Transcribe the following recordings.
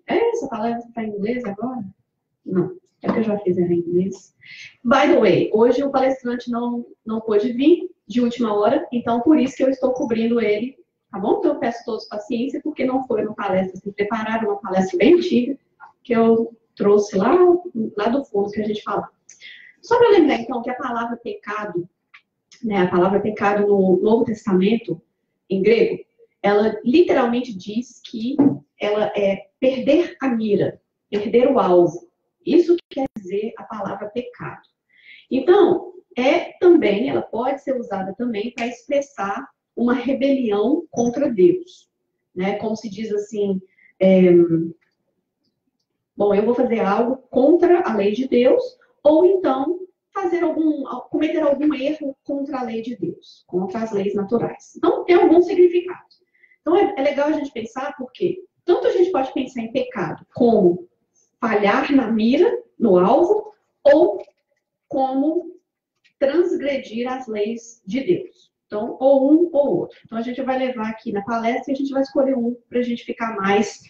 Essa palavra está em inglês agora? Não, é que eu já fiz ela em inglês. By the way, hoje o palestrante não pôde vir de última hora, então por isso que eu estou cobrindo ele, tá bom? Então eu peço a todos paciência, porque não foi uma palestra se prepararam, uma palestra bem antiga, que eu trouxe lá do fundo que a gente falava. Só para lembrar, então, que a palavra pecado, né, a palavra pecado no Novo Testamento, em grego, ela literalmente diz que ela é perder a mira, perder o alvo. Isso que quer dizer a palavra pecado. Então, ela pode ser usada também para expressar uma rebelião contra Deus. Né? Como se diz assim, bom, eu vou fazer algo contra a lei de Deus, ou então cometer algum erro contra a lei de Deus, contra as leis naturais. Então, tem algum significado. Então, é legal a gente pensar, porque tanto a gente pode pensar em pecado como falhar na mira, no alvo, ou como transgredir as leis de Deus. Então, ou um ou outro. Então, a gente vai levar aqui na palestra e a gente vai escolher um para a gente ficar mais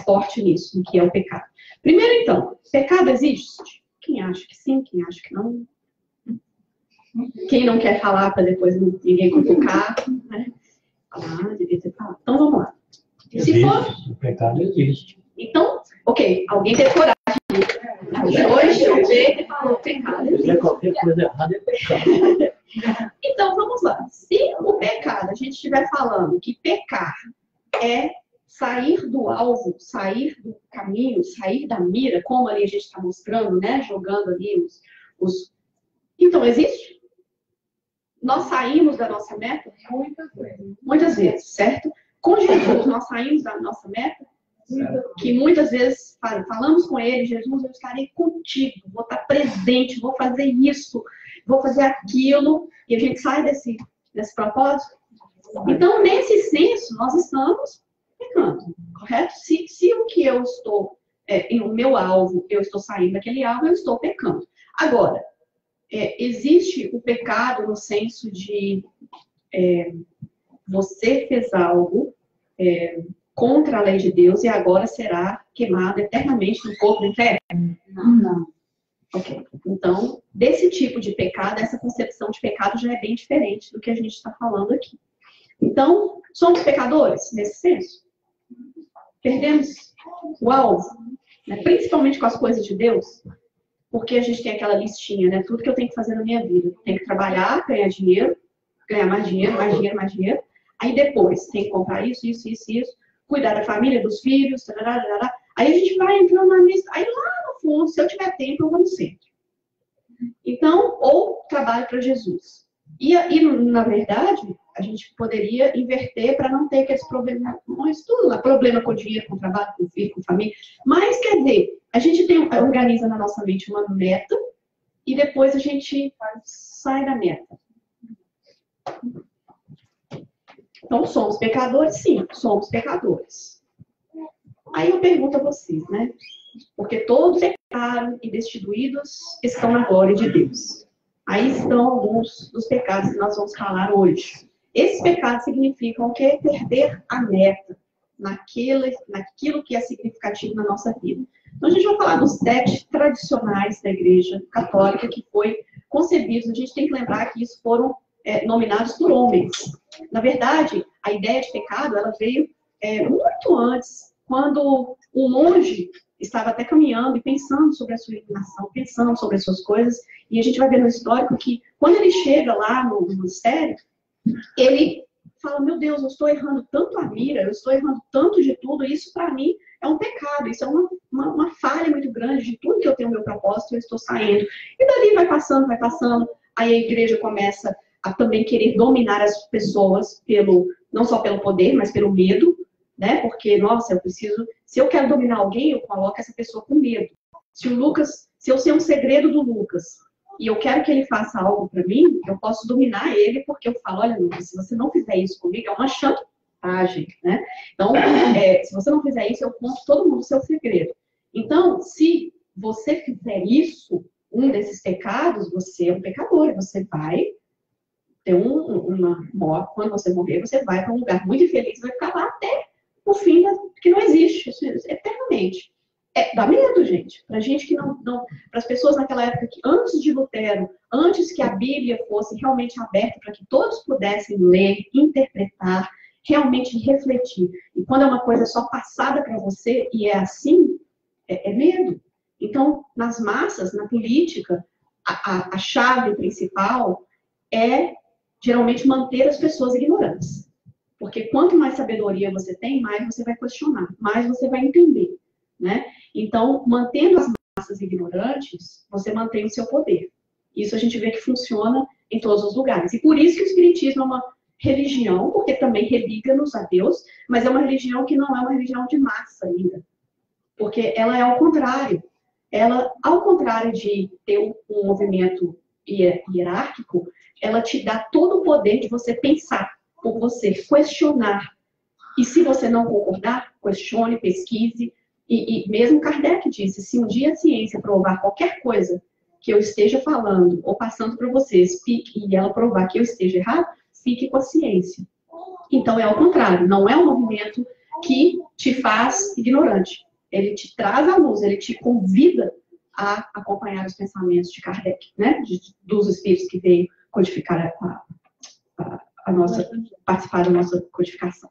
forte nisso, no que é o pecado. Primeiro, então, pecado existe? Quem acha que sim, quem acha que não? Quem não quer falar para depois ninguém cutucar, né? Devia ter falado. Então, vamos lá. Se for... O pecado existe. Então, ok, alguém teve coragem. Hoje o Pedro falou pecado existe. Qualquer coisa errada é pecado. Então, vamos lá. Se o pecado, a gente estiver falando que pecar é sair do alvo, sair do caminho, sair da mira, como ali a gente está mostrando, né? Jogando ali os... Então, existe? Nós saímos da nossa meta? Muitas vezes, certo? Com Jesus, nós saímos da nossa meta? Que muitas vezes falamos com ele, Jesus, eu estarei contigo, vou estar presente, vou fazer isso, vou fazer aquilo, e a gente sai desse propósito. Então, nesse senso, nós estamos pecando, correto? Se o que eu estou, o meu alvo, eu estou saindo daquele alvo, eu estou pecando. Agora, existe o pecado no senso de você fez algo contra a lei de Deus e agora será queimado eternamente no fogo do inferno? Não. Ok. Então, desse tipo de pecado, essa concepção de pecado já é bem diferente do que a gente está falando aqui. Então, somos pecadores nesse senso? Perdemos o alvo, né? Principalmente com as coisas de Deus, porque a gente tem aquela listinha, né? Tudo que eu tenho que fazer na minha vida. Tenho que trabalhar, ganhar dinheiro, ganhar mais dinheiro, mais dinheiro, mais dinheiro. Aí depois, tem que comprar isso, cuidar da família, dos filhos, tarará. Aí a gente vai entrando na lista. Aí lá no fundo, se eu tiver tempo, eu vou no centro. Então, ou trabalho para Jesus. E na verdade, a gente poderia inverter para não ter aqueles problemas, tudo lá, problema com dinheiro, com trabalho, com filho, com família. Mas, quer dizer, a gente organiza na nossa mente uma meta e depois a gente sai da meta. Então, somos pecadores? Sim, somos pecadores. Aí eu pergunto a vocês, né? Porque todos pecaram e destituídos estão na glória de Deus. Aí estão alguns dos pecados que nós vamos falar hoje. Esses pecados significam o quê? Perder a meta naquilo que é significativo na nossa vida. Então, a gente vai falar dos 7 tradicionais da Igreja Católica que foi concebidos. A gente tem que lembrar que isso foram nominados por homens. Na verdade, a ideia de pecado ela veio muito antes, quando um monge estava até caminhando e pensando sobre a sua iluminação, pensando sobre as suas coisas, e a gente vai ver no histórico que, quando ele chega lá no monastério, ele fala, meu Deus, eu estou errando tanto a mira, eu estou errando tanto de tudo, isso para mim é um pecado, isso é uma falha muito grande de tudo que eu tenho no meu propósito, eu estou saindo. E dali vai passando, aí a igreja começa a também querer dominar as pessoas, não só pelo poder, mas pelo medo, né? Porque, nossa, se eu quero dominar alguém, eu coloco essa pessoa com medo. Se eu sei um segredo do Lucas, e eu quero que ele faça algo para mim, eu posso dominar ele, porque eu falo, olha, Lucas, se você não fizer isso comigo, é uma chantagem, né? Então, se você não fizer isso, eu conto todo mundo o seu segredo. Então, se você fizer isso, um desses pecados, você é um pecador, você vai ter quando você morrer, você vai para um lugar muito infeliz, vai ficar lá até o fim que não existe. Exatamente. Dá medo, gente. Para gente que não para as pessoas naquela época que antes de Lutero, antes que a Bíblia fosse realmente aberta para que todos pudessem ler, interpretar, realmente refletir. E quando é uma coisa só passada para você e é assim, é medo. Então, nas massas, na política, a chave principal é geralmente manter as pessoas ignorantes. Porque quanto mais sabedoria você tem, mais você vai questionar, mais você vai entender, né? Então, mantendo as massas ignorantes, você mantém o seu poder. Isso a gente vê que funciona em todos os lugares. E por isso que o Espiritismo é uma religião, porque também religa-nos a Deus, mas é uma religião que não é uma religião de massa ainda. Porque ela é ao contrário. Ela, ao contrário de ter um movimento hierárquico, ela te dá todo o poder de você pensar por você, questionar. E se você não concordar, questione, pesquise. E mesmo Kardec disse, se um dia a ciência provar qualquer coisa que eu esteja falando ou passando para vocês, e ela provar que eu esteja errado, fique com a ciência. Então é ao contrário, não é um movimento que te faz ignorante. Ele te traz à luz, ele te convida a acompanhar os pensamentos de Kardec, né? Dos espíritos que veio codificar a nossa, participar da nossa codificação.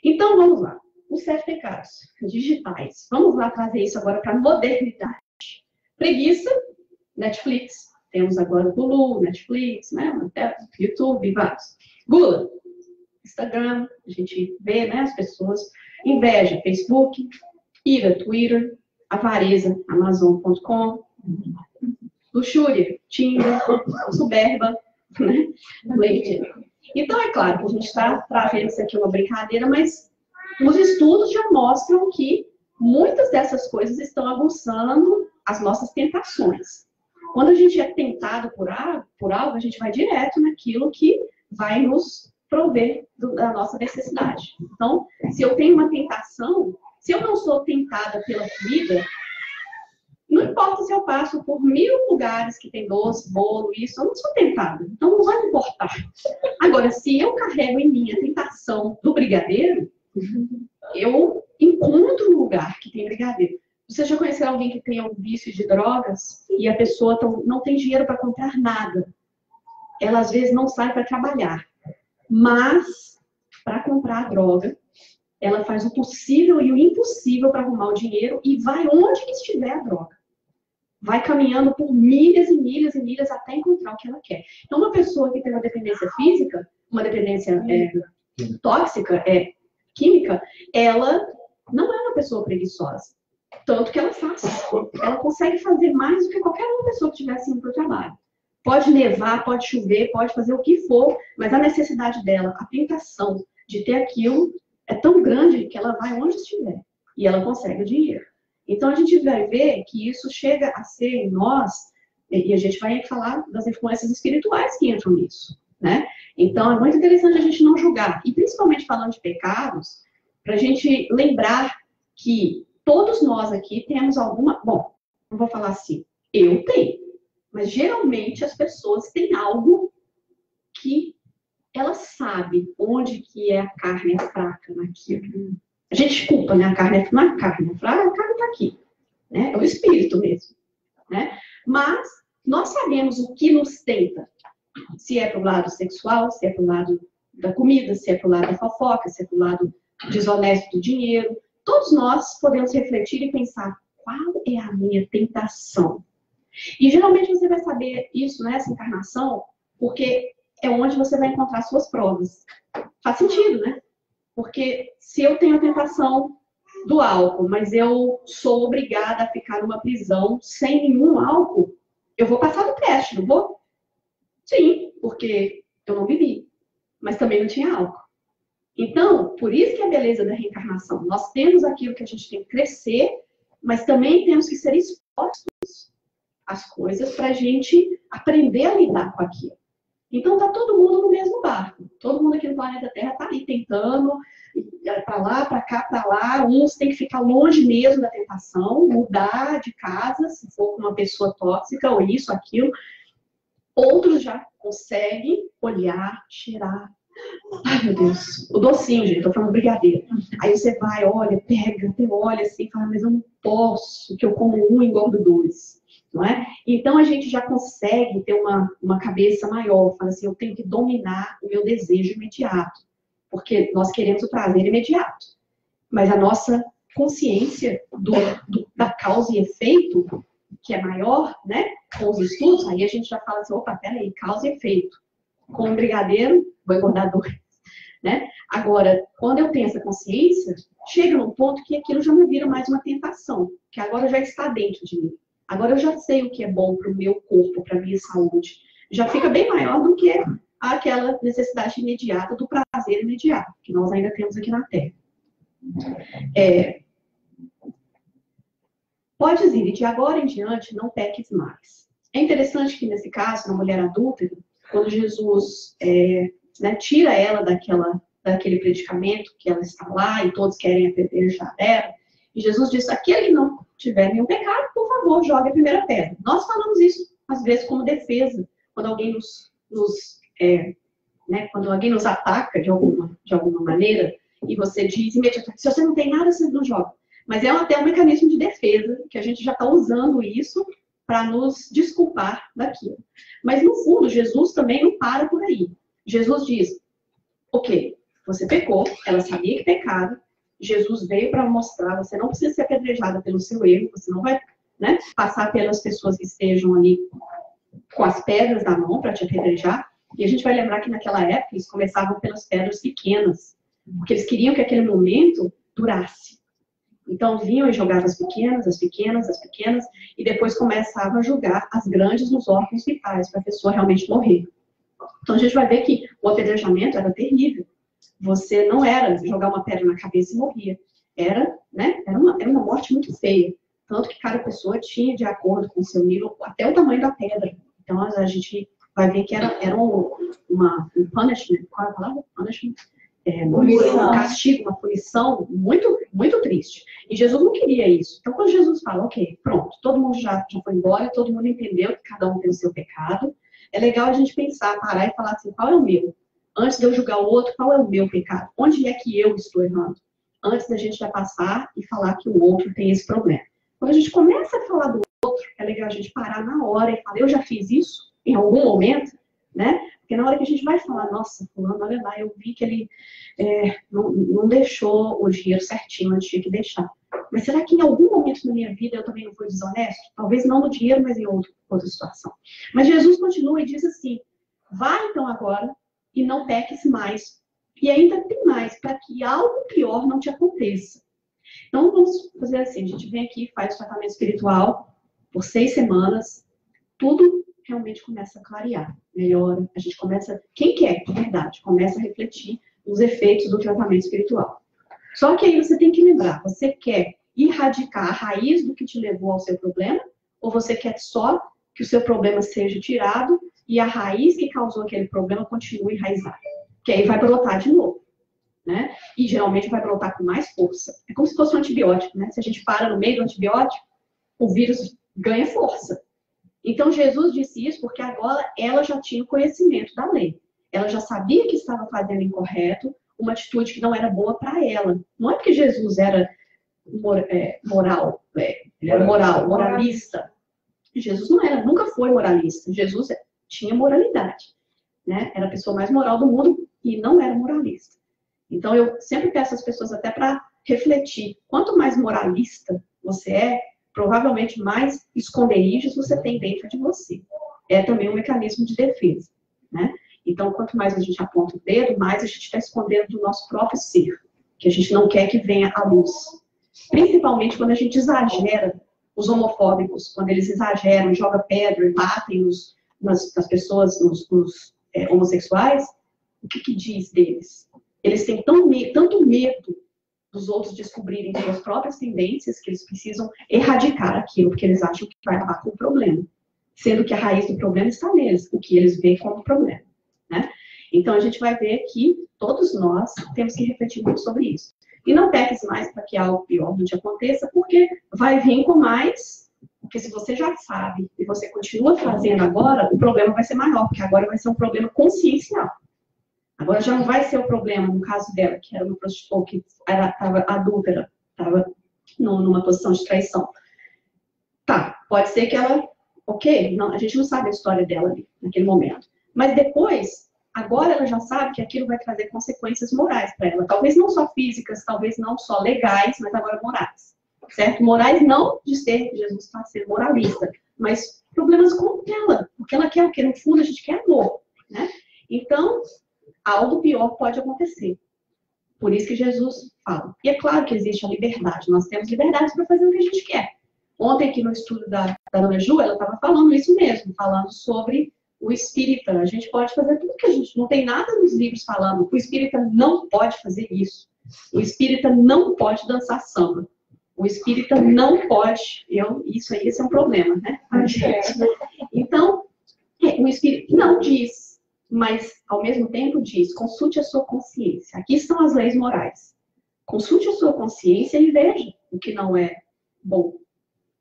Então, vamos lá. Os 7 pecados digitais. Vamos lá trazer isso agora para a modernidade. Preguiça, Netflix. Temos agora o Hulu, Netflix, né? YouTube, vários. Gula, Instagram, a gente vê, né, as pessoas. Inveja, Facebook. Ira, Twitter. Avareza, Amazon.com. Luxúria, Tinder. Soberba, né? Leite. Então, é claro que a gente está trazendo isso aqui uma brincadeira, mas os estudos já mostram que muitas dessas coisas estão aguçando as nossas tentações. Quando a gente é tentado por algo, a gente vai direto naquilo que vai nos prover da nossa necessidade. Então, se eu tenho uma tentação, se eu não sou tentada pela comida, não importa se eu passo por 1000 lugares que tem doce, bolo, isso, eu não sou tentada. Então, não vai me importar. Agora, se eu carrego em mim a tentação do brigadeiro, eu encontro um lugar que tem brigadeiro. Você já conheceu alguém que tem um vício de drogas e a pessoa não tem dinheiro para comprar nada? Ela, às vezes, não sai para trabalhar. Mas, para comprar a droga, ela faz o possível e o impossível para arrumar o dinheiro e vai onde que estiver a droga. Vai caminhando por milhas e milhas e milhas até encontrar o que ela quer. Então, uma pessoa que tem uma dependência física, uma dependência tóxica, química, ela não é uma pessoa preguiçosa. Tanto que ela faz. Ela consegue fazer mais do que qualquer uma pessoa que estivesse indo para o trabalho. Pode nevar, pode chover, pode fazer o que for, mas a necessidade dela, a tentação de ter aquilo é tão grande que ela vai onde estiver. E ela consegue o dinheiro. Então, a gente vai ver que isso chega a ser em nós, e a gente vai falar das influências espirituais que entram nisso, né? Então, é muito interessante a gente não julgar. E, principalmente falando de pecados, para a gente lembrar que todos nós aqui temos alguma... Bom, não vou falar assim, eu tenho. Mas, geralmente, as pessoas têm algo que ela sabe onde que a carne é fraca naquilo. A gente culpa, né? A carne é fraca, a carne está aqui. Né? É o espírito mesmo. Né? Mas nós sabemos o que nos tenta. Se é para o lado sexual, se é para o lado da comida, se é para o lado da fofoca, se é para o lado desonesto do dinheiro. Todos nós podemos refletir e pensar, qual é a minha tentação? E geralmente você vai saber isso nessa encarnação, porque é onde você vai encontrar suas provas. Faz sentido, né? Porque se eu tenho a tentação do álcool, mas eu sou obrigada a ficar numa prisão sem nenhum álcool, eu vou passar do teste, não vou? Sim, porque eu não bebi, mas também não tinha álcool. Então, por isso que é a beleza da reencarnação. Nós temos aquilo que a gente tem que crescer, mas também temos que ser expostos às coisas para a gente aprender a lidar com aquilo. Então, tá todo mundo no mesmo barco. Todo mundo aqui no planeta Terra tá aí tentando, para lá, para cá, para lá. Uns têm que ficar longe mesmo da tentação, mudar de casa, se for uma pessoa tóxica, ou isso, aquilo. Outros já conseguem olhar, cheirar, Ai, meu Deus. O docinho, gente, tô falando brigadeiro. Aí você vai, olha, pega, você olha assim, fala, mas eu não posso, que eu como um e engordo dois. Não é? Então a gente já consegue ter uma cabeça maior, fala assim, eu tenho que dominar o meu desejo imediato, porque nós queremos o prazer imediato, mas a nossa consciência da causa e efeito, que é maior, né, com os estudos, aí a gente já fala assim, opa, peraí, causa e efeito, com um brigadeiro, vou engordar dois, né? Agora, quando eu tenho essa consciência, chega num ponto que aquilo já não vira mais uma tentação, que agora já está dentro de mim. Agora eu já sei o que é bom para o meu corpo, para a minha saúde. Já fica bem maior do que aquela necessidade imediata do prazer imediato, que nós ainda temos aqui na Terra. Podes ir, e de agora em diante não peques mais. É interessante que nesse caso, na mulher adúltera, quando Jesus tira ela daquele predicamento que ela está lá e todos querem apedrejar ela, e Jesus diz, aquele que não tiver nenhum pecado, por favor, jogue a primeira pedra. Nós falamos isso, às vezes, como defesa, quando alguém quando alguém nos ataca de alguma maneira, e você diz imediatamente, se você não tem nada, você não joga. Mas é até um mecanismo de defesa, que a gente já está usando isso para nos desculpar daquilo. Mas, no fundo, Jesus também não para por aí. Jesus diz, ok, você pecou, ela sabia que pecava, Jesus veio para mostrar, você não precisa ser apedrejada pelo seu erro, você não vai passar pelas pessoas que estejam ali com as pedras na mão para te apedrejar. E a gente vai lembrar que naquela época eles começavam pelas pedras pequenas, porque eles queriam que aquele momento durasse. Então vinham e jogavam as pequenas, e depois começavam a jogar as grandes nos órgãos vitais, para a pessoa realmente morrer. Então a gente vai ver que o apedrejamento era terrível. Você não era jogar uma pedra na cabeça e morria. Era uma morte muito feia. Tanto que cada pessoa tinha, de acordo com o seu nível, até o tamanho da pedra. Então a gente vai ver que era um punishment, qual é a palavra? Punishment? Um castigo, uma punição muito, muito triste. E Jesus não queria isso. Então, quando Jesus fala, ok, pronto, todo mundo já foi embora, todo mundo entendeu que cada um tem o seu pecado, é legal a gente pensar, parar e falar assim, qual é o meu? Antes de eu julgar o outro, qual é o meu pecado? Onde é que eu estou errando? Antes da gente já passar e falar que o outro tem esse problema. Quando a gente começa a falar do outro, é legal a gente parar na hora e falar, eu já fiz isso em algum momento, né? Porque na hora que a gente vai falar, nossa, fulano, olha lá, eu vi que ele não deixou o dinheiro certinho onde tinha que deixar. Mas será que em algum momento na minha vida eu também não fui desonesto? Talvez não no dinheiro, mas em outra situação. Mas Jesus continua e diz assim, vá então agora e não peques mais. E ainda tem mais, para que algo pior não te aconteça. Então vamos fazer assim, a gente vem aqui, faz o tratamento espiritual por 6 semanas, tudo realmente começa a clarear, melhora, a gente começa, quem quer, de verdade, começa a refletir os efeitos do tratamento espiritual. Só que aí você tem que lembrar, você quer erradicar a raiz do que te levou ao seu problema, ou você quer só que o seu problema seja tirado e a raiz que causou aquele problema continue enraizada? Que aí vai brotar de novo, né? E geralmente vai brotar com mais força. É como se fosse um antibiótico, né? Se a gente para no meio do antibiótico, o vírus ganha força. Então, Jesus disse isso porque agora ela já tinha o conhecimento da lei. Ela já sabia que estava fazendo incorreto, uma atitude que não era boa para ela. Não é porque Jesus era moralista. Jesus nunca foi moralista. Jesus tinha moralidade, né? Era a pessoa mais moral do mundo e não era moralista. Então, eu sempre peço às pessoas até para refletir. Quanto mais moralista você é, provavelmente mais esconderijos você tem dentro de você. É também um mecanismo de defesa, né? Então, quanto mais a gente aponta o dedo, mais a gente está escondendo do nosso próprio ser, que a gente não quer que venha à luz. Principalmente quando a gente exagera, os homofóbicos, quando eles exageram, jogam pedra, batem nas pessoas, nos homossexuais, o que diz deles? Eles têm tanto medo dos outros descobrirem suas próprias tendências que eles precisam erradicar aquilo, porque eles acham que vai acabar com o problema. Sendo que a raiz do problema está neles, o que eles veem como problema, né? Então, a gente vai ver que todos nós temos que refletir muito sobre isso. E não peques mais para que algo pior não te aconteça, porque vai vir com mais, porque se você já sabe e você continua fazendo agora, o problema vai ser maior, porque agora vai ser um problema consciencial. Agora já não vai ser o problema no caso dela, que era uma prostituta, que estava adúltera, estava numa posição de traição. Tá, pode ser que ela, ok, não, a gente não sabe a história dela ali, naquele momento. Mas depois, agora ela já sabe que aquilo vai trazer consequências morais para ela. Talvez não só físicas, talvez não só legais, mas agora morais. Certo? Morais não de ser que Jesus está sendo moralista, mas problemas com ela. Porque ela quer o quê? No fundo, a gente quer amor. Né? Então, algo pior pode acontecer. Por isso que Jesus fala. E é claro que existe a liberdade. Nós temos liberdade para fazer o que a gente quer. Ontem, aqui no estudo da dona Ju, ela estava falando isso mesmo, falando sobre o espírita. A gente pode fazer tudo que a gente... Não tem nada nos livros falando. O espírita não pode fazer isso. O espírita não pode dançar samba. O espírita não pode... Isso aí, esse é um problema, né? Então, o espírito não diz, mas, ao mesmo tempo, diz, consulte a sua consciência. Aqui estão as leis morais. Consulte a sua consciência e veja o que não é bom.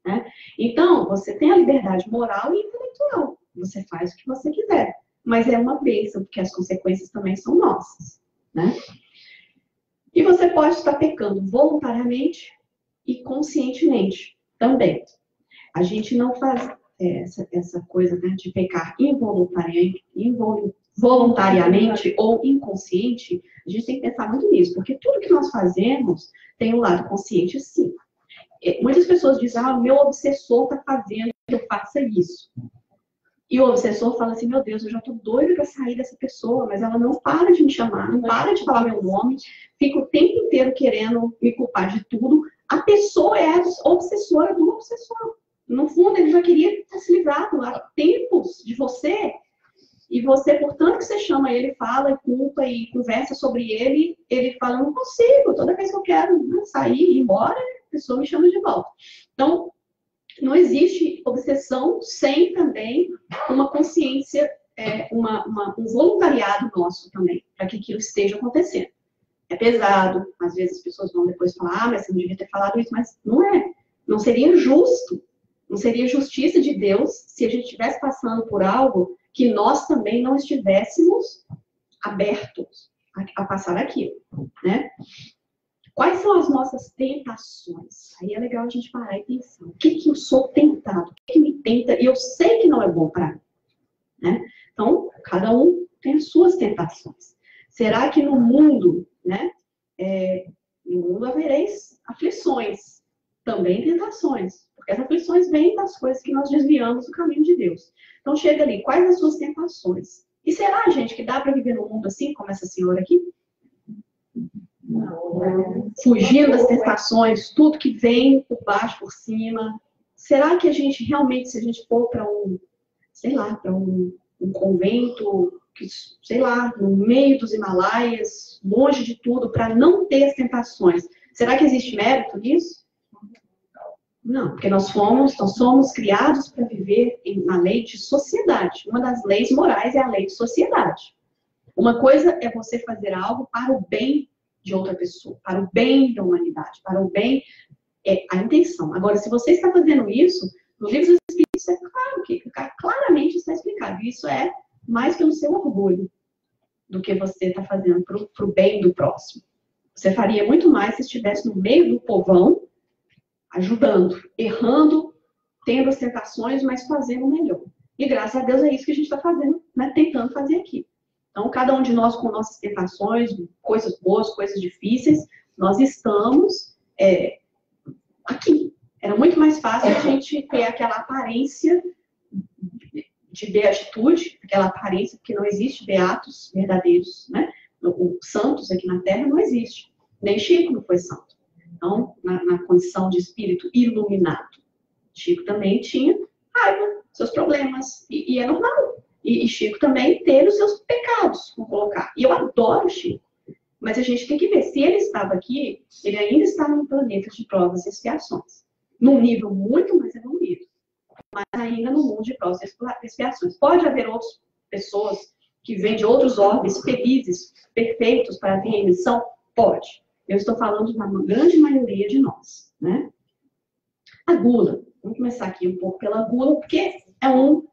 Né? Então, você tem a liberdade moral e intelectual. Você faz o que você quiser. Mas é uma bênção, porque as consequências também são nossas. Né? E você pode estar pecando voluntariamente e conscientemente também. A gente não faz essa coisa, né, de pecar voluntariamente ou inconsciente. A gente tem que pensar muito nisso, porque tudo que nós fazemos tem um lado consciente, sim. Muitas pessoas dizem, o meu obsessor está fazendo que eu faça isso. E o obsessor fala assim, meu Deus, eu já estou doido para sair dessa pessoa, mas ela não para de me chamar, não para de falar meu nome, fica o tempo inteiro querendo me culpar de tudo. A pessoa é a obsessora do obsessor. No fundo, ele já queria ter se livrado há tempos de você. E você, portanto que você chama ele, fala e culpa e conversa sobre ele, ele fala, não consigo, toda vez que eu quero sair e ir embora, a pessoa me chama de volta. Então, não existe obsessão sem também uma consciência, um voluntariado nosso também, para que aquilo esteja acontecendo. É pesado, às vezes as pessoas vão depois falar, mas você não devia ter falado isso, mas não é. Não seria justo, não seria justiça de Deus se a gente estivesse passando por algo que nós também não estivéssemos abertos a passar aquilo, né? Quais são as nossas tentações? Aí é legal a gente parar e pensar. O que eu sou tentado? O que me tenta? E eu sei que não é bom para mim. Né? Então, cada um tem as suas tentações. Será que no mundo, né? No mundo havereis aflições. Também tentações. Porque as aflições vêm das coisas que nós desviamos do caminho de Deus. Então, chega ali. Quais as suas tentações? E será, gente, que dá para viver num mundo assim, como essa senhora aqui? Fugindo das tentações, tudo que vem por baixo, por cima. Será que a gente realmente, se a gente for para um convento, que, sei lá, no meio dos Himalaias, longe de tudo, para não ter as tentações, será que existe mérito nisso? Não, porque nós somos criados para viver na lei de sociedade. Uma das leis morais é a lei de sociedade. Uma coisa é você fazer algo para o bem de outra pessoa, para o bem da humanidade, para o bem, a intenção. Agora, se você está fazendo isso, no livro dos Espíritos é claro que claramente está explicado. Isso é mais pelo seu orgulho do que você está fazendo para o bem do próximo. Você faria muito mais se estivesse no meio do povão, ajudando, errando, tendo as tentações, mas fazendo melhor. E graças a Deus é isso que a gente está fazendo, né? Tentando fazer aqui. Então, cada um de nós com nossas tentações, coisas boas, coisas difíceis, nós estamos aqui. Era muito mais fácil a gente ter aquela aparência de beatitude, aquela aparência, porque não existe beatos verdadeiros, né? O santos aqui na Terra não existe. Nem Chico não foi santo. Então, na condição de espírito iluminado. Chico também tinha raiva, seus problemas, e é normal. E Chico também teve os seus pecados, vamos colocar. E eu adoro Chico. Mas a gente tem que ver, se ele estava aqui, ele ainda está no planeta de provas e expiações. Num nível muito mais evoluído. Mas ainda no mundo de provas e expiações. Pode haver outras pessoas que vêm de outros orbes felizes, perfeitos para vir em missão? Pode. Eu estou falando da grande maioria de nós. Né? A gula. Vamos começar aqui um pouco pela gula, porque é um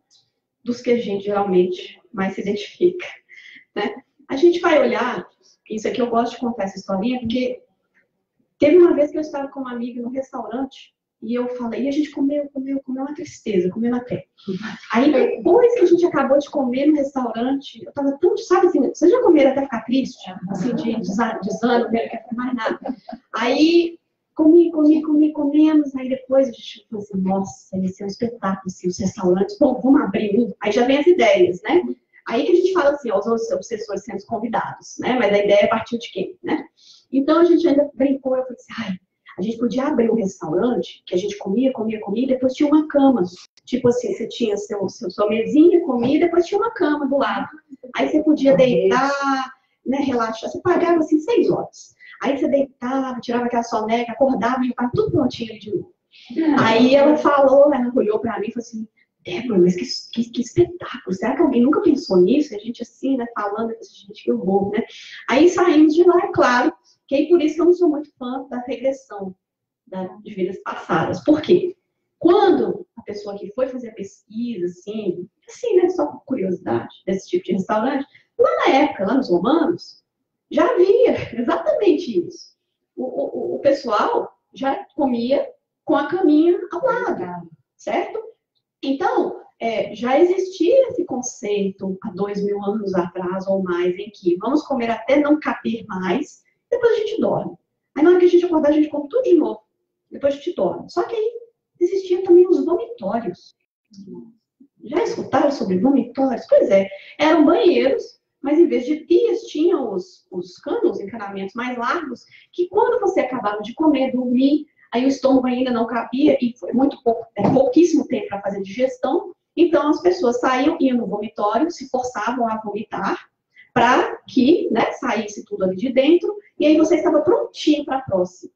dos que a gente geralmente mais se identifica. Né? A gente vai olhar, isso aqui eu gosto de contar essa historinha, porque teve uma vez que eu estava com uma amiga no restaurante, e eu falei, e a gente comeu uma tristeza, comeu até. Aí depois que a gente acabou de comer no restaurante, eu tava tão, sabe assim, vocês já comeram até ficar triste? Assim, de desânimo, não quero comer mais nada. Aí comemos, aí depois a gente falou assim, nossa, esse é um espetáculo, assim, os restaurantes, bom, vamos abrir um. Aí já vem as ideias, né? Aí que a gente fala assim, ó, os obsessores sendo convidados, né? Mas a ideia é partir de quem, né? Então a gente ainda brincou, eu falei assim, ai, a gente podia abrir um restaurante que a gente comia, e depois tinha uma cama. Tipo assim, você tinha sua mesinha, comia, e depois tinha uma cama do lado. Aí você podia deitar, né, relaxar. Você pagava assim 6 horas. Aí você deitava, tirava aquela soneca, acordava e já estava tudo prontinho ali de novo. Aí ela falou, ela olhou para mim e falou assim, Débora, mas que espetáculo, será que alguém nunca pensou nisso? A gente assim, né, falando, gente, que horror, né? Aí saímos de lá, é claro, que é por isso que eu não sou muito fã da regressão de vidas passadas. Por quê? Quando a pessoa que foi fazer a pesquisa, assim, né, só por curiosidade, desse tipo de restaurante, lá na época, lá nos romanos, já havia exatamente isso. O pessoal já comia com a caminha ao lado, certo? Então, já existia esse conceito há 2000 anos atrás ou mais, em que vamos comer até não caber mais, depois a gente dorme. Aí na hora que a gente acordar, a gente come tudo de novo, depois a gente dorme. Só que aí existiam também os vomitórios. Já escutaram sobre vomitórios? Pois é, eram banheiros, mas em vez de pias, tinham os canos, encanamentos mais largos, que quando você acabava de comer, dormir, aí o estômago ainda não cabia, e foi pouquíssimo tempo para fazer digestão, então as pessoas saíam, iam no vomitório, se forçavam a vomitar, para que, né, saísse tudo ali de dentro, e aí você estava prontinho para a próxima.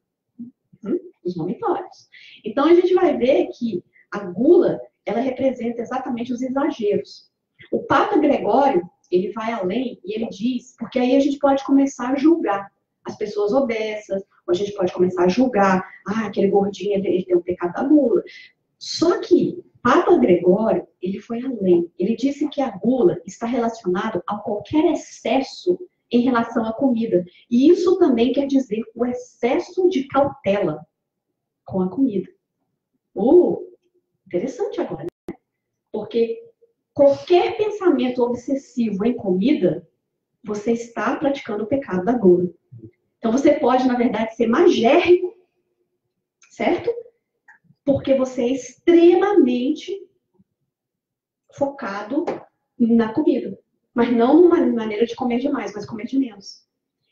Os vomitórios. Então a gente vai ver que a gula, ela representa exatamente os exageros. O Papa Gregório, ele vai além e ele diz, porque aí a gente pode começar a julgar as pessoas obesas, ou a gente pode começar a julgar, aquele gordinho, ele tem o pecado da gula. Só que Papa Gregório, ele foi além. Ele disse que a gula está relacionada a qualquer excesso em relação à comida. E isso também quer dizer o excesso de cautela com a comida. Interessante agora, né? Porque qualquer pensamento obsessivo em comida, você está praticando o pecado da gula. Então você pode, na verdade, ser magérrico, certo? Porque você é extremamente focado na comida. Mas não numa maneira de comer demais, mas comer de menos.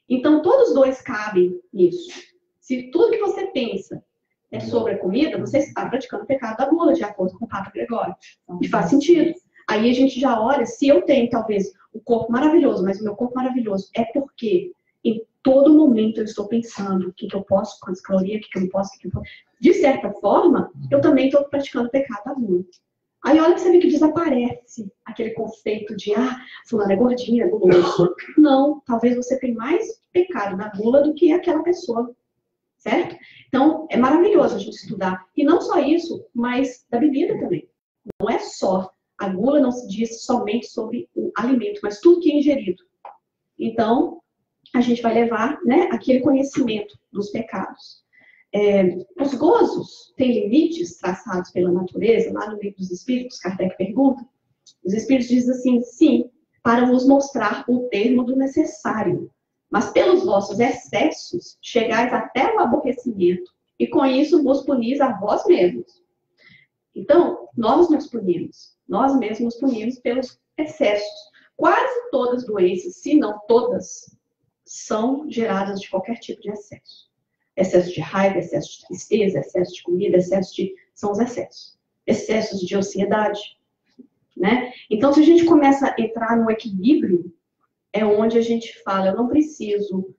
Então, todos os dois cabem nisso. Se tudo que você pensa é sobre a comida, você está praticando o pecado da gula, de acordo com o Papa Gregório. E faz sentido. Aí a gente já olha, se eu tenho, talvez, um corpo maravilhoso, mas o meu corpo maravilhoso é porque em todo momento eu estou pensando o que eu posso, quantas calorias, o que eu não posso, o que eu posso. De certa forma, eu também estou praticando o pecado da gula. Aí olha que você vê que desaparece aquele conceito de, fulano é gordinha, é guloso. Não, talvez você tenha mais pecado da gula do que aquela pessoa, certo? Então, é maravilhoso a gente estudar. E não só isso, mas da bebida também. Não é só, a gula não se diz somente sobre o alimento, mas tudo que é ingerido. Então, a gente vai levar, né, aquele conhecimento dos pecados. Os gozos têm limites traçados pela natureza? Lá no Livro dos Espíritos, Kardec pergunta. Os Espíritos dizem assim, sim, para vos mostrar o termo do necessário. Mas pelos vossos excessos, chegais até o aborrecimento, e com isso vos punis a vós mesmos. Então, nós nos punimos. Nós mesmos nos punimos pelos excessos. Quase todas as doenças, se não todas, são geradas de qualquer tipo de excesso. Excesso de raiva, excesso de tristeza, excesso de comida, são os excessos. Excessos de ansiedade, né? Então, se a gente começa a entrar no equilíbrio, é onde a gente fala, eu não preciso,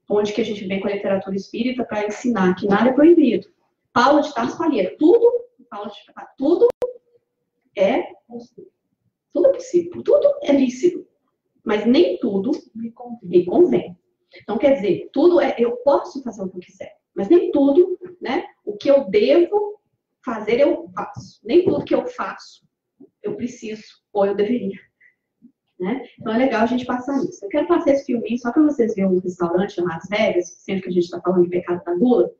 onde que a gente vem com a literatura espírita para ensinar que nada é proibido. Paulo de Tarso falia, tudo é possível, tudo é lícito, mas nem tudo me convém. Então, quer dizer, tudo eu posso fazer o que eu quiser, mas nem tudo, né, o que eu devo fazer, eu faço. Nem tudo que eu faço, eu preciso ou eu deveria. né? Então é legal a gente passar isso. Eu quero passar esse filminho só para vocês verem um restaurante chamado Las Vegas, sempre que a gente está falando de pecado da gula.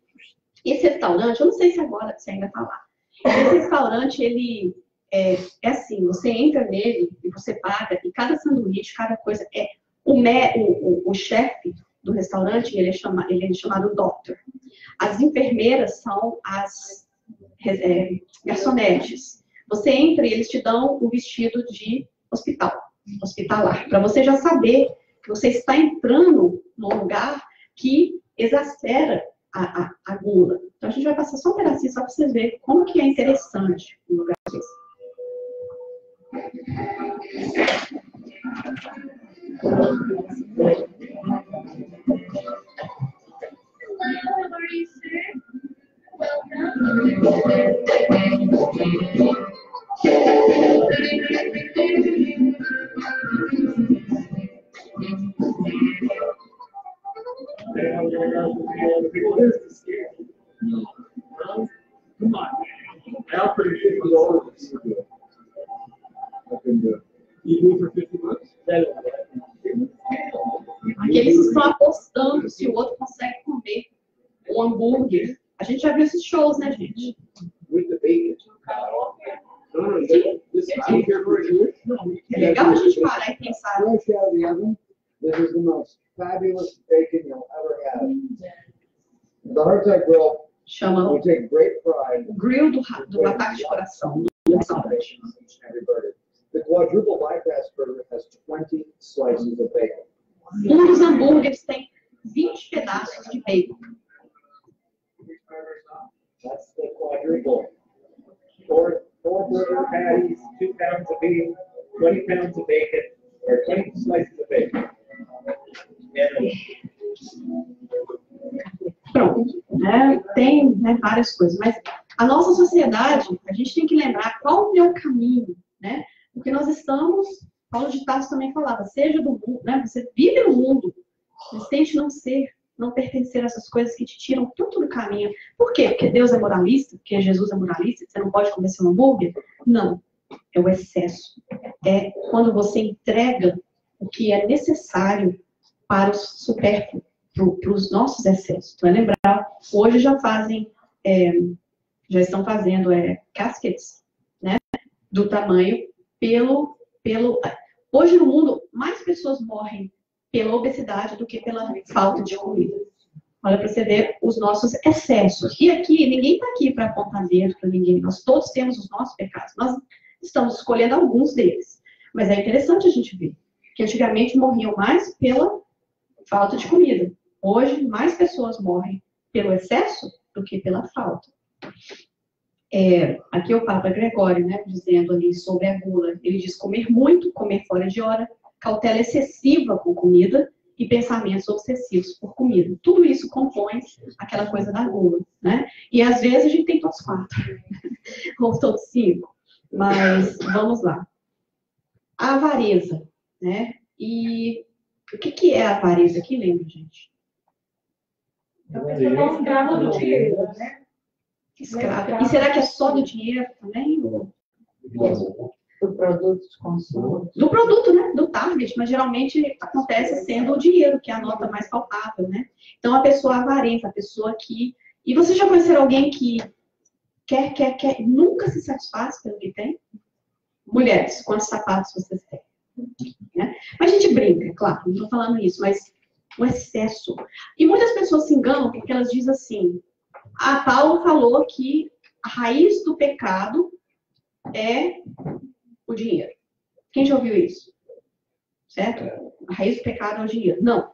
Esse restaurante, eu não sei se agora você ainda está lá. Esse restaurante, ele é assim, você entra nele e você paga, e cada sanduíche, cada coisa é... O chefe do restaurante, ele é chamado doctor. As enfermeiras são as garçonetes. Você entra e eles te dão o vestido de hospitalar, para você já saber que você está entrando num lugar que exacerba a gula. Então a gente vai passar só um pedacinho só para vocês verem como que é interessante um lugar desse. Hello, how are you, sir? Come on. Alfred, $50. You move for $50? Aqui eles estão apostando se o outro consegue comer um hambúrguer. A gente já viu esses shows, né, gente? With the bacon. É legal a gente parar e pensar. Fresh out of the oven, this is the most fabulous bacon you'll ever have. The hardtack grill, Chama we take great pride grill do ataque de coração. every burger. The quadruple bypass burger has 20 slices of bacon. Um dos hambúrgueres tem 20 pedaços de bacon. That's the quadruple. Four burger patties, 2 pounds of beef, 20 pounds of bacon, or 20 slices of bacon. Pronto. Tem várias coisas. Mas a nossa sociedade, a gente tem que lembrar qual é o caminho, né? Porque nós estamos, Paulo de Tarso também falava, seja do mundo, né? Você vive no mundo, mas tente não pertencer a essas coisas que te tiram tanto do caminho. Por quê? Porque Deus é moralista? Porque Jesus é moralista? Você não pode comer seu hambúrguer? Não. É o excesso. É quando você entrega o que é necessário para o supérfluo, para os nossos excessos. Então, é lembrar, hoje já estão fazendo caskets, né? Do tamanho Hoje no mundo, mais pessoas morrem pela obesidade do que pela falta de comida. Olha para você ver os nossos excessos. E aqui, ninguém está aqui para apontar dedo para ninguém. Nós todos temos os nossos pecados. Nós estamos escolhendo alguns deles. Mas é interessante a gente ver que antigamente morriam mais pela falta de comida. Hoje, mais pessoas morrem pelo excesso do que pela falta. Aqui é o Papa Gregório, né, dizendo ali sobre a gula. Ele diz comer muito, comer fora de hora, cautela excessiva com comida e pensamentos obsessivos por comida. Tudo isso compõe aquela coisa da gula, né? E às vezes a gente tem todos 4, ou todos 5. Mas vamos lá. A avareza, né? E o que é a avareza aqui, lembra, gente? É um escravo do dinheiro, né? Escravo. E será que é só do dinheiro também? Do produto de consumo. Do produto, né? Do target, mas geralmente acontece sendo o dinheiro, que é a nota mais palpável, né? Então, a pessoa avarenta, a pessoa que... E vocês já conheceram alguém que quer, nunca se satisfaz pelo que tem? Mulheres, quantos sapatos vocês têm? Né? Mas a gente brinca, claro, não estou falando isso, mas o excesso. E muitas pessoas se enganam porque elas dizem assim, Paulo falou que a raiz do pecado é o dinheiro. Quem já ouviu isso? Certo? A raiz do pecado é o dinheiro. Não.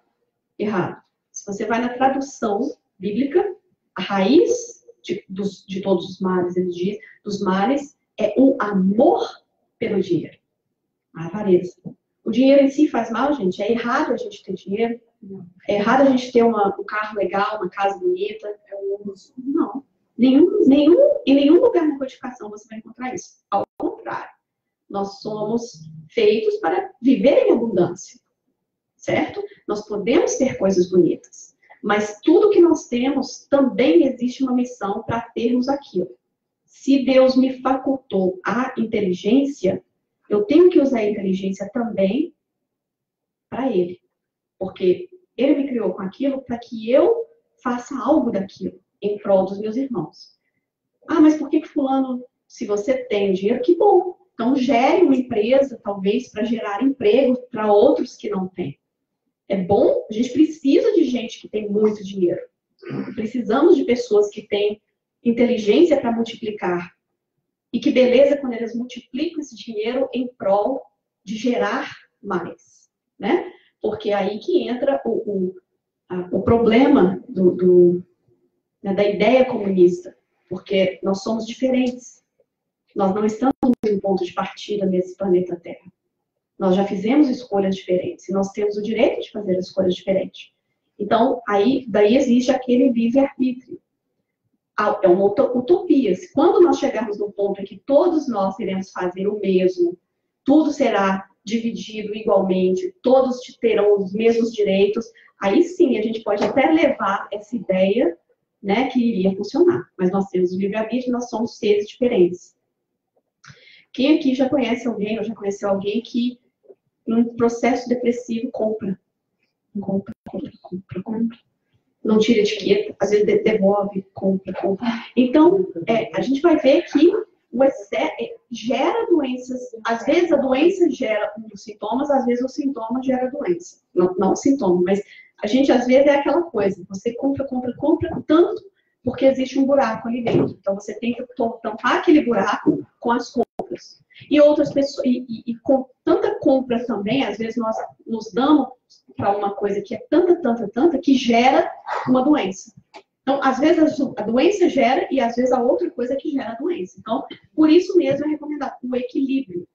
Errado. Se você vai na tradução bíblica, a raiz de todos os males, ele diz, dos males, é o amor pelo dinheiro. A avareza. O dinheiro em si faz mal, gente? É errado a gente ter dinheiro? É errado a gente ter um carro legal, uma casa bonita? Não. Em nenhum lugar na codificação você vai encontrar isso. Ao contrário. Nós somos feitos para viver em abundância. Certo? Nós podemos ter coisas bonitas. Mas tudo que nós temos, também existe uma missão para termos aquilo. Se Deus me facultou a inteligência, eu tenho que usar a inteligência também para ele. Porque ele me criou com aquilo para que eu faça algo daquilo em prol dos meus irmãos. Ah, mas por que fulano, se você tem dinheiro, que bom. Então, gere uma empresa, talvez, para gerar emprego para outros que não têm. É bom, a gente precisa de gente que tem muito dinheiro. Precisamos de pessoas que têm inteligência para multiplicar. E que beleza quando eles multiplicam esse dinheiro em prol de gerar mais, né? Porque é aí que entra o problema né, da ideia comunista. Porque nós somos diferentes. Nós não estamos em ponto de partida nesse planeta Terra. Nós já fizemos escolhas diferentes. E nós temos o direito de fazer escolhas diferentes. Então, daí existe aquele livre-arbítrio. É uma utopia. Quando nós chegarmos no ponto em que todos nós iremos fazer o mesmo, tudo será dividido igualmente, todos terão os mesmos direitos, aí sim a gente pode até levar essa ideia, né, que iria funcionar. Mas nós temos o livre-arbítrio, nós somos seres diferentes. Quem aqui já conhece alguém, ou já conheceu alguém que, num processo depressivo, compra? Não tira etiqueta, às vezes devolve, compra. Então, a gente vai ver que o excesso gera doenças. Às vezes a doença gera um dos sintomas, às vezes o sintoma gera a doença. Não o sintoma, mas a gente às vezes é aquela coisa. Você compra tanto porque existe um buraco ali dentro. Então você tem que tampar aquele buraco com as compras. E outras pessoas, e com tanta compra também, às vezes nós nos damos para uma coisa que é tanta, que gera uma doença. Então, às vezes a doença gera e às vezes a outra coisa que gera a doença. Então, por isso mesmo é recomendado o equilíbrio.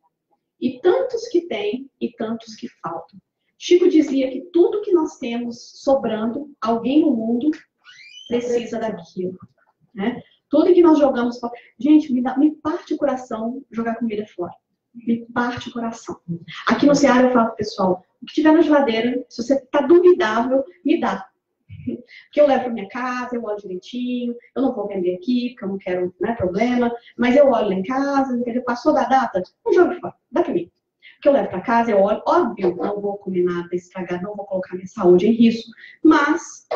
E tantos que têm e tantos que faltam. Chico dizia que tudo que nós temos sobrando, alguém no mundo precisa daquilo, né? Tudo que nós jogamos fora. Gente, me parte o coração jogar comida fora. Me parte o coração. Aqui no Ceará eu falo, pessoal, o que tiver na geladeira, se você está duvidável, me dá. Porque eu levo para minha casa, eu olho direitinho, eu não vou vender aqui, porque eu não quero, né, problema, mas eu olho lá em casa, entendeu? Passou da data, não jogo fora, dá para mim. Porque eu levo para casa, eu olho, óbvio, não vou comer nada estragado, não vou colocar minha saúde em risco, mas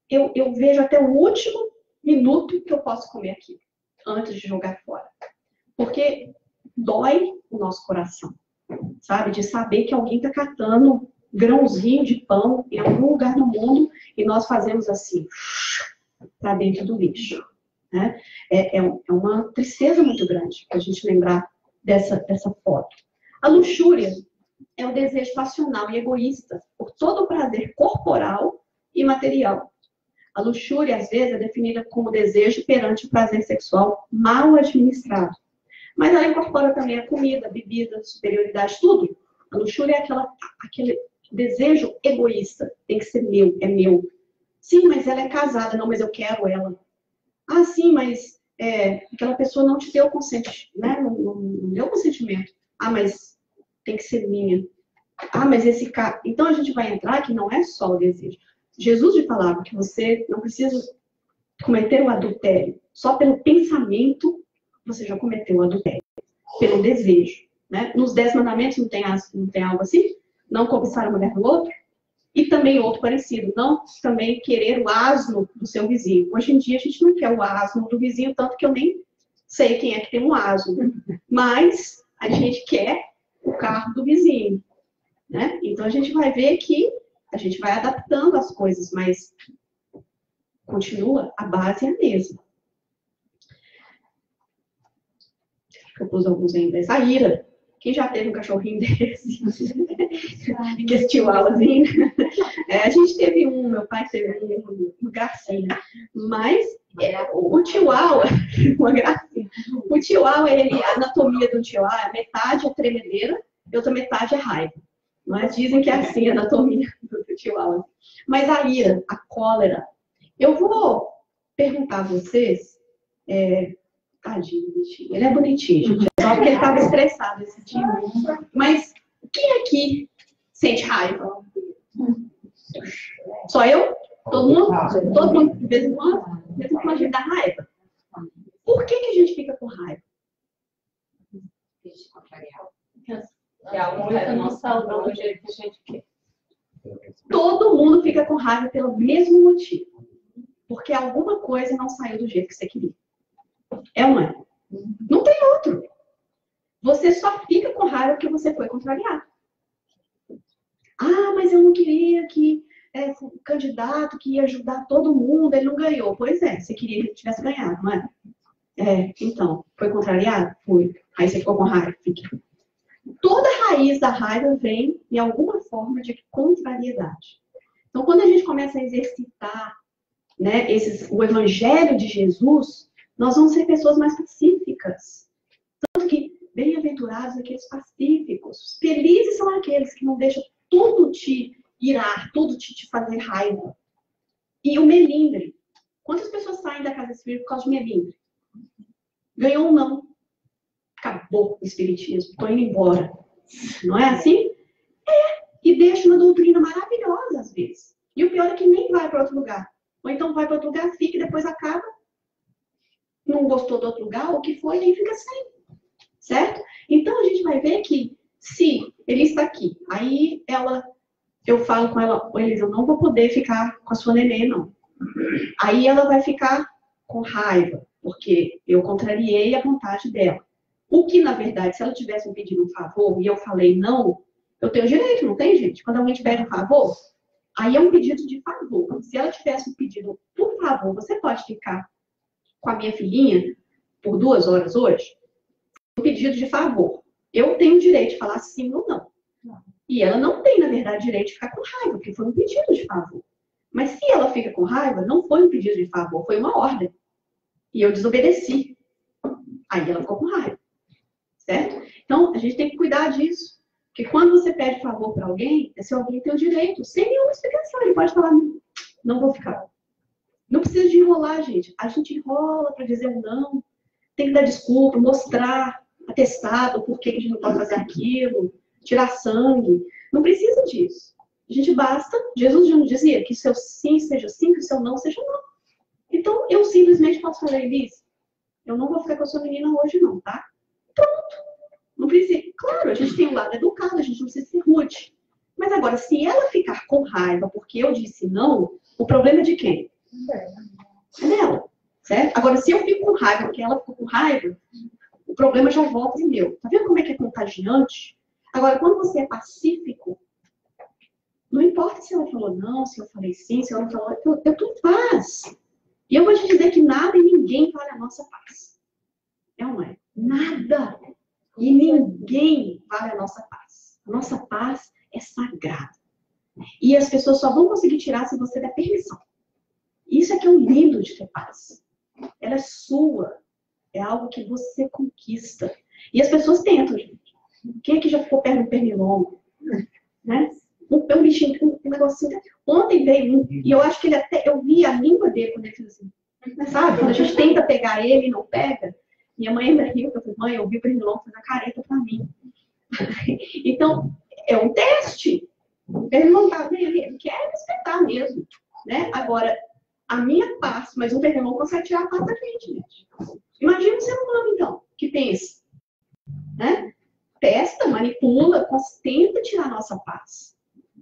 eu vejo até o último minuto que eu posso comer aqui, antes de jogar fora. Porque dói o nosso coração, sabe? De saber que alguém está catando grãozinho de pão em algum lugar do mundo e nós fazemos assim, para dentro do lixo, né? É uma tristeza muito grande a gente lembrar dessa foto. A luxúria é o desejo passional e egoísta por todo o prazer corporal e material. A luxúria, às vezes, é definida como desejo perante o prazer sexual mal administrado. Mas ela incorpora também a comida, a bebida, a superioridade, tudo. A luxúria é aquele desejo egoísta. Tem que ser meu, é meu. Sim, mas ela é casada. Não, mas eu quero ela. Ah, sim, mas aquela pessoa não te deu consentimento, né? Não deu consentimento. Ah, mas tem que ser minha. Ah, mas esse cara... Então, a gente vai entrar que não é só o desejo. Jesus lhe falava que você não precisa cometer o adultério. Só pelo pensamento você já cometeu o adultério. Pelo desejo. Né? Nos 10 mandamentos não tem algo assim? Não cobiçar a mulher do outro? E também outro parecido. Não também querer o asno do seu vizinho. Hoje em dia a gente não quer o asno do vizinho, tanto que eu nem sei quem é que tem um asno. Mas a gente quer o carro do vizinho. Né? Então a gente vai ver que a gente vai adaptando as coisas, mas continua, a base é a mesma. Eu pus alguns ainda. A ira. Quem já teve um cachorrinho desse? Que esse chihuahuazinho. A gente teve meu pai teve um gracinha. Mas o chihuahua, uma gracinha. O chihuahua, a anatomia do chihuahua, metade é tremedeira e outra metade é raiva. Mas dizem que é assim a anatomia do chihuahua. Mas a ira, a cólera. Eu vou perguntar a vocês. Tadinho, bonitinho. Ele é bonitinho, gente. Só porque ele estava estressado esse dia. Mas quem aqui sente raiva? Só eu? Todo mundo? Todo mundo, de vez em quando a gente dá raiva. Por que a gente fica com raiva? Que a outra não salvou do jeito que a gente quer. Todo mundo fica com raiva pelo mesmo motivo. Porque alguma coisa não saiu do jeito que você queria. É ou não é? Não tem outro. Você só fica com raiva porque você foi contrariado. Ah, mas eu não queria que o candidato que ia ajudar todo mundo, ele não ganhou. Pois é, você queria que ele tivesse ganhado, não é? Então, foi contrariado? Foi. Aí você ficou com raiva? Fica. Toda raiz da raiva vem em alguma forma de contrariedade. Então, quando a gente começa a exercitar, né, o evangelho de Jesus, nós vamos ser pessoas mais pacíficas. Tanto que, bem-aventurados aqueles pacíficos. Felizes são aqueles que não deixam tudo te irar, tudo te fazer raiva. E o melindre. Quantas pessoas saem da casa espírita por causa de melindre? Ganhou um não. Acabou o espiritismo, estou indo embora. Não é assim? E deixa uma doutrina maravilhosa às vezes. E o pior é que nem vai para outro lugar. Ou então vai para outro lugar, fica e depois acaba. Não gostou do outro lugar, o que foi, nem fica sem. Certo? Então a gente vai ver que se ele está aqui, aí eu falo com ela, Elisa, eu não vou poder ficar com a sua nenê, não. Aí ela vai ficar com raiva, porque eu contrariei a vontade dela. O que, na verdade, se ela tivesse me pedido um favor e eu falei não, eu tenho direito, não tem, gente? Quando alguém te pede um favor, aí é um pedido de favor. Se ela tivesse me pedido, por favor, você pode ficar com a minha filhinha por 2 horas hoje? Um pedido de favor. Eu tenho o direito de falar sim ou não. E ela não tem, na verdade, direito de ficar com raiva, porque foi um pedido de favor. Mas se ela fica com raiva, não foi um pedido de favor, foi uma ordem. E eu desobedeci. Aí ela ficou com raiva. Certo? Então, a gente tem que cuidar disso. Porque quando você pede favor para alguém, esse alguém tem o direito, sem nenhuma explicação. Ele pode falar, não vou ficar. Não precisa de enrolar, gente. A gente enrola para dizer um não. Tem que dar desculpa, mostrar, atestado, por que a gente não pode fazer aquilo, tirar sangue. Não precisa disso. A gente basta. Jesus já nos dizia que seu sim seja sim, que seu não seja não. Então, eu simplesmente posso falar, Elise, eu não vou ficar com a sua menina hoje, não, tá? Pronto. Não precisa. Claro, a gente tem um lado educado, a gente não precisa ser rude. Mas agora, se ela ficar com raiva porque eu disse não, o problema é de quem? É dela. Certo? Agora, se eu fico com raiva porque ela ficou com raiva, o problema já volta em meu. Tá vendo como é que é contagiante? Agora, quando você é pacífico, não importa se ela falou não, se eu falei sim, se ela não falou, eu tô em paz. E eu vou te dizer que nada e ninguém vale a nossa paz. É ou não é? Nada e ninguém vale a nossa paz. A nossa paz é sagrada. E as pessoas só vão conseguir tirar se você der permissão. Isso é que é o lindo de ter paz. Ela é sua. É algo que você conquista. E as pessoas tentam, gente. Quem aqui já ficou perto de um pernilongo? Né? Um bichinho, um negocinho. Ontem veio um, e eu acho que ele até, eu vi a língua dele quando ele fez assim. Sabe? Quando a gente tenta pegar ele e não pega. Minha mãe ainda riu, eu falei, mãe, eu vi o pernilongo fazer a careta pra mim. Então, é um teste. O pernilongo tá vendo ali, ele quer respeitar mesmo. Né? Agora, a minha paz, mas um pernilongo consegue tirar a paz da gente. Imagina um ser humano, então, que pensa. Né? Testa, manipula, tenta tirar a nossa paz.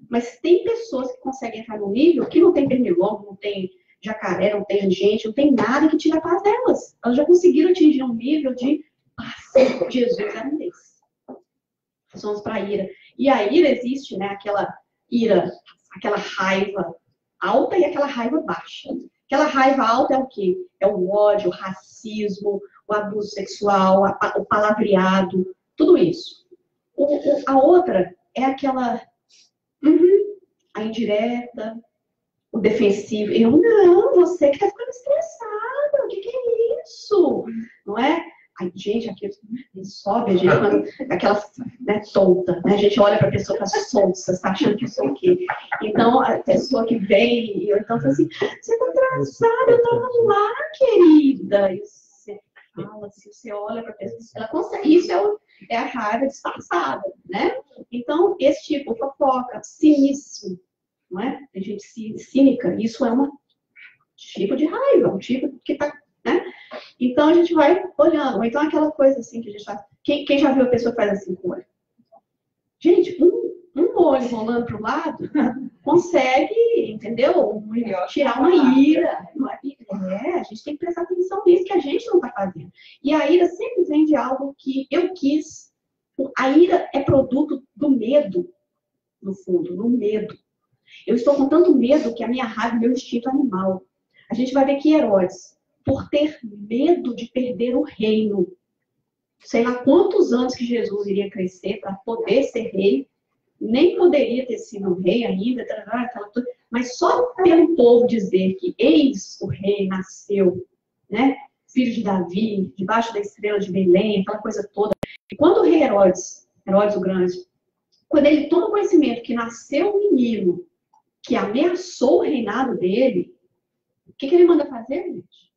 Mas tem pessoas que conseguem entrar no nível que não tem pernilongo, não tem jacaré, não tem gente, não tem nada que tire a paz delas. Elas já conseguiram atingir um nível de paz. Jesus era um desses. Nós vamos para a ira. E a ira existe, né? Aquela ira, aquela raiva alta e aquela raiva baixa. Aquela raiva alta é o quê? É o ódio, o racismo, o abuso sexual, o palavreado, tudo isso. A outra é aquela a indireta, o defensivo. Eu não, você que tá ficando estressada, o que é isso? Não é? Ai, gente, aquilo sobe, a gente, quando, aquela tonta, né? A gente olha pra pessoa e fala, sonsa, tá achando que eu sou o quê? Então, a pessoa que vem, eu então fala assim, você tá atrasada, eu tava lá, querida. E você fala assim, você olha pra pessoa, ela consegue, isso é a raiva disfarçada, né? Então, esse tipo, fofoca, cinismo, não é? Tem gente cínica, isso é um tipo de raiva, um tipo que tá, né? Então, a gente vai olhando. Ou então, aquela coisa assim que a gente faz. Quem já viu a pessoa que faz assim com o olho? Gente, um olho rolando para o lado consegue, entendeu? Tirar uma ira. A gente tem que prestar atenção nisso que a gente não está fazendo. E a ira sempre vem de algo que eu quis. A ira é produto do medo, no fundo, do medo. Eu estou com tanto medo que a minha raiva é meu instinto animal. A gente vai ver que Herodes, por ter medo de perder o reino, sei lá quantos anos que Jesus iria crescer para poder ser rei, nem poderia ter sido rei ainda, mas só pelo povo dizer que eis o rei nasceu, né? Filho de Davi, debaixo da estrela de Belém, aquela coisa toda. E quando o rei Herodes o Grande, quando ele toma conhecimento que nasceu um menino que ameaçou o reinado dele, o que ele manda fazer, gente?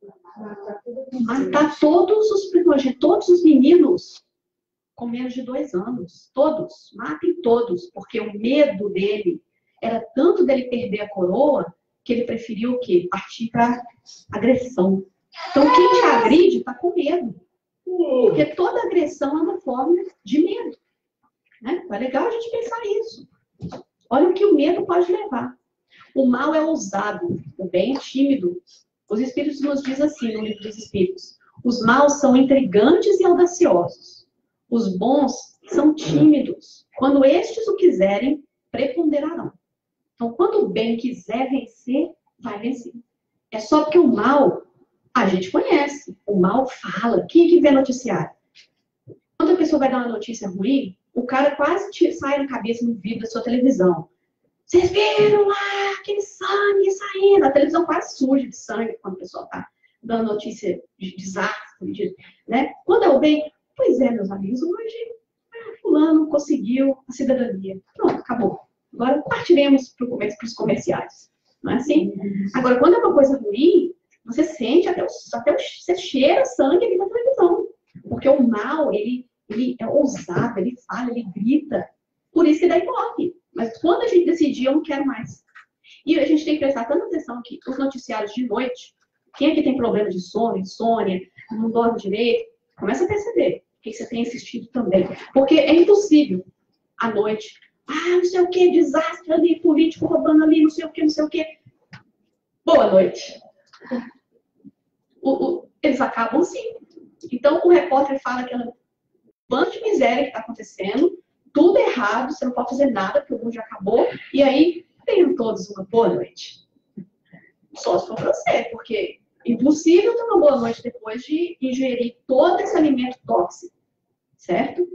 Matar todos os primogênitos, todos os meninos com menos de 2 anos. Todos. Matem todos. Porque o medo dele era tanto dele perder a coroa que ele preferiu o quê? Partir para agressão. Então, quem te agride está com medo. Porque toda agressão é uma forma de medo. Né? É legal a gente pensar isso. Olha o que o medo pode levar. O mal é ousado, o bem é tímido. Os Espíritos nos dizem assim, no livro dos Espíritos: os maus são intrigantes e audaciosos. Os bons são tímidos. Quando estes o quiserem, preponderarão. Então, quando o bem quiser vencer, vai vencer. É só porque o mal, a gente conhece. O mal fala. Quem é que vê noticiário? Quando a pessoa vai dar uma notícia ruim, o cara quase sai na cabeça no vídeo da sua televisão. Vocês viram lá aquele sangue saindo? A televisão quase suja de sangue quando o pessoal está dando notícia de desastre, né? Quando é o bem, pois é, meus amigos, hoje fulano conseguiu a cidadania. Pronto, acabou. Agora partiremos para os comerciais. Não é assim? Agora, quando é uma coisa ruim, você sente você cheira sangue ali na televisão. Porque o mal, ele é ousado, ele fala, ele grita. Por isso que daí morre. Mas quando a gente decidir, eu não quero mais. E a gente tem que prestar tanta atenção que os noticiários de noite, quem aqui tem problema de sono, insônia, não dorme direito, começa a perceber que você tem assistido também. Porque é impossível, à noite, não sei o que, desastre ali, político roubando ali, não sei o que, não sei o que. Boa noite. Eles acabam assim. Então, o repórter fala aquela bando de miséria que está acontecendo, tudo errado, você não pode fazer nada, porque o mundo já acabou, e aí tenham todos uma boa noite. Só se for para você, porque é impossível ter uma boa noite depois de ingerir todo esse alimento tóxico, certo?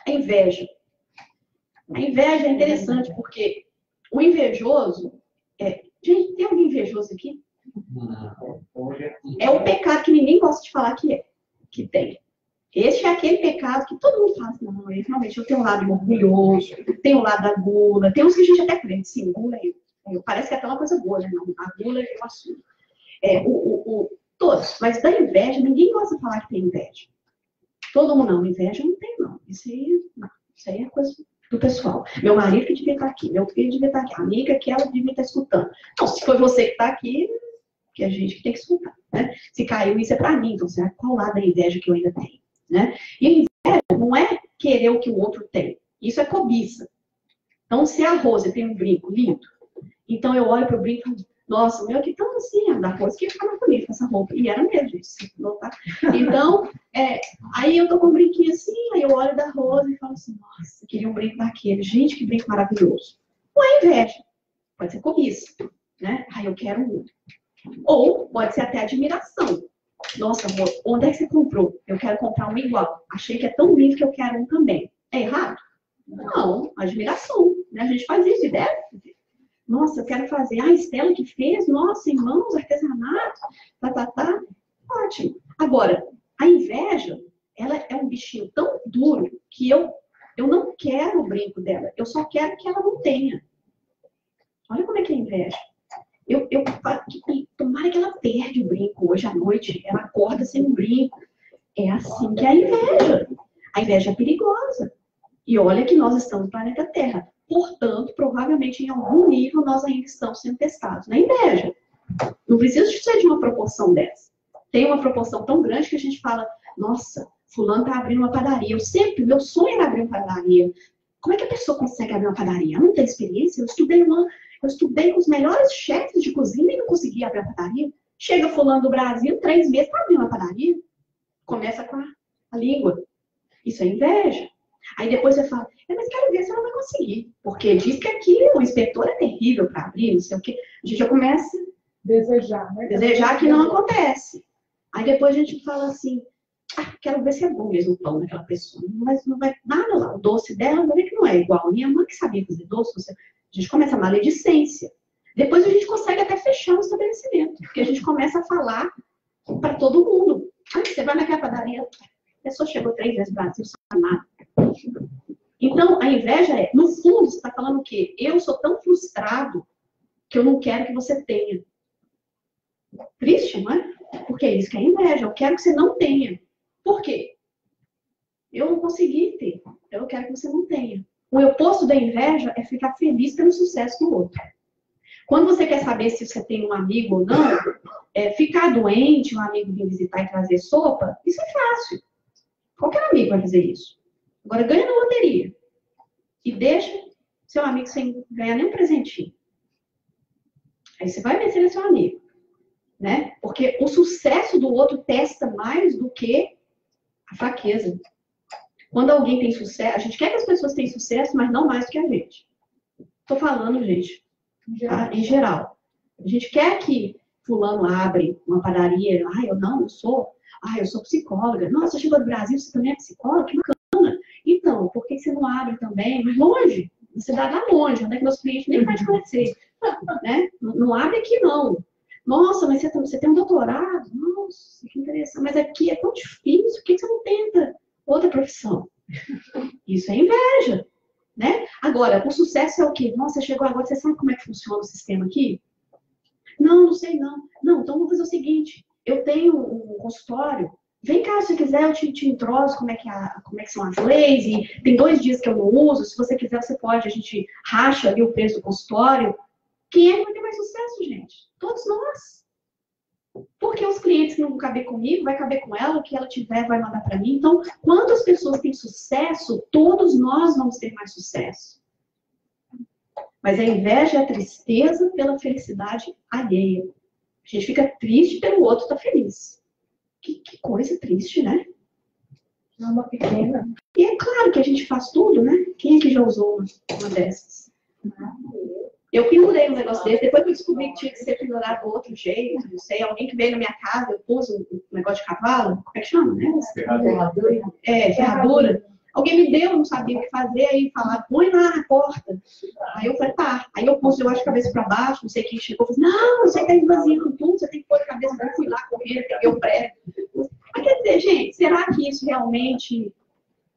A inveja. A inveja é interessante, porque o invejoso... Gente, tem alguém invejoso aqui? É o pecado que ninguém gosta de falar que tem. Esse é aquele pecado que todo mundo fala, não, realmente eu tenho um lado orgulhoso, tenho um lado da gula, tem uns que a gente até crente, sim, gula parece que é até uma coisa boa, né? Não, a gula eu assumo. Todos, mas da inveja, ninguém gosta de falar que tem inveja. Todo mundo, não, inveja não tem, não. Isso aí é coisa do pessoal. Meu marido que devia estar aqui, meu filho devia estar aqui, a amiga que ela devia estar escutando. Então, se foi você que está aqui, que a gente tem que escutar, né? Se caiu, isso é para mim, então, qual lado da inveja que eu ainda tenho? Né? E a inveja não é querer o que o outro tem. Isso é cobiça. Então, se a Rose tem um brinco lindo, então eu olho para o brinco e falo, nossa, o meu aqui tão assim, da Rose que ia ficar mais bonito com essa roupa. E era mesmo, isso. Tá? Então, aí eu tô com um brinquinho assim, aí eu olho da Rose e falo assim, nossa, queria um brinco daquele. Gente, que brinco maravilhoso. Não é inveja. Pode ser cobiça. Né? Aí eu quero um. Ou pode ser até admiração. Nossa, amor, onde é que você comprou? Eu quero comprar um igual. Achei que é tão lindo que eu quero um também. É errado? Não, admiração. Né? A gente faz isso e deve. Nossa, eu quero fazer. A Estela que fez. Nossa, irmãos, artesanato. Ótimo. Agora, a inveja, ela é um bichinho tão duro que eu não quero o brinco dela. Eu só quero que ela não tenha. Olha como é que é a inveja. Tomara que ela perde o brinco hoje à noite. Ela acorda sem um brinco. É assim que é a inveja. A inveja é perigosa. E olha que nós estamos no planeta Terra. Portanto, provavelmente em algum nível nós ainda estamos sendo testados na inveja. Não precisa ser de uma proporção dessa. Tem uma proporção tão grande que a gente fala, nossa, fulano está abrindo uma padaria. Meu sonho era abrir uma padaria. Como é que a pessoa consegue abrir uma padaria? Eu não tenho experiência, eu estudei com os melhores chefes de cozinha e não consegui abrir uma padaria. Chega fulano do Brasil, 3 meses para abrir uma padaria. Começa com a língua. Isso é inveja. Aí depois você fala, mas quero ver se ela vai conseguir. Porque diz que aqui o inspetor é terrível para abrir, não sei o quê. A gente já começa a Desejar, né? desejar que não acontece. Aí depois a gente fala assim, quero ver se é bom mesmo o pão daquela pessoa. Mas não vai nada lá. O doce dela, vai ver que não é igual. Minha mãe que sabia fazer doce, a gente começa a maledicência. Depois a gente consegue até fechar o estabelecimento. Porque a gente começa a falar para todo mundo. Você vai naquela padaria, a pessoa chegou 3 vezes no Brasil, não sabe nada. Então, a inveja é, no fundo, você está falando o quê? Eu sou tão frustrado que eu não quero que você tenha. Triste, não é? Porque é isso que é inveja. Eu quero que você não tenha. Por quê? Eu não consegui ter. Eu quero que você não tenha. O oposto da inveja é ficar feliz pelo sucesso do outro. Quando você quer saber se você tem um amigo ou não, ficar doente, um amigo vir visitar e trazer sopa, isso é fácil. Qualquer amigo vai fazer isso. Agora, ganha na loteria. E deixa seu amigo sem ganhar nem um presentinho. Aí você vai ver se ele é seu amigo. Né? Porque o sucesso do outro testa mais do que a fraqueza. Quando alguém tem sucesso, a gente quer que as pessoas tenham sucesso, mas não mais do que a gente. Tô falando, gente, em geral. A gente quer que fulano abre uma padaria. Eu sou psicóloga. Nossa, chegou do Brasil, você também é psicóloga? Que bacana. Então, por que você não abre também? Mas longe. Você dá lá longe, onde é que meus clientes nem podem conhecer. Né? Não abre aqui, não. Nossa, mas você tem um doutorado? Nossa, que interessante. Mas aqui é tão difícil. Por que você não tenta outra profissão? Isso é inveja, né? Agora, o sucesso é o quê? Nossa, você chegou agora, você sabe como é que funciona o sistema aqui? Não sei não. Não, então vamos fazer o seguinte. Eu tenho um consultório. Vem cá, se você quiser, eu te introduzo como é que são as leis. E tem 2 dias que eu não uso. Se você quiser, você pode. A gente racha ali o preço do consultório. Quem é que vai ter mais sucesso, gente? Todos nós. Porque os clientes que não vão caber comigo, vai caber com ela, o que ela tiver vai mandar para mim. Então, quando as pessoas têm sucesso, todos nós vamos ter mais sucesso. Mas a inveja é a tristeza pela felicidade alheia. A gente fica triste pelo outro estar feliz. Que coisa triste, né? É uma pequena. E é claro que a gente faz tudo, né? Quem é que já usou uma dessas? Eu pendurei um negócio desse, depois que eu descobri que tinha que ser pendurado do outro jeito, não sei, alguém que veio na minha casa, eu pus um negócio de cavalo, como é que chama, né? Ferradura. Alguém me deu, não sabia o que fazer, aí falaram, põe lá na porta. Aí eu falei, tá. Aí eu pus, eu acho, a cabeça pra baixo, não sei quem chegou, falei, não, você tá esvaziando tudo, você tem que pôr a cabeça, eu fui lá correr, peguei o prego. Mas quer dizer, gente, será que isso realmente,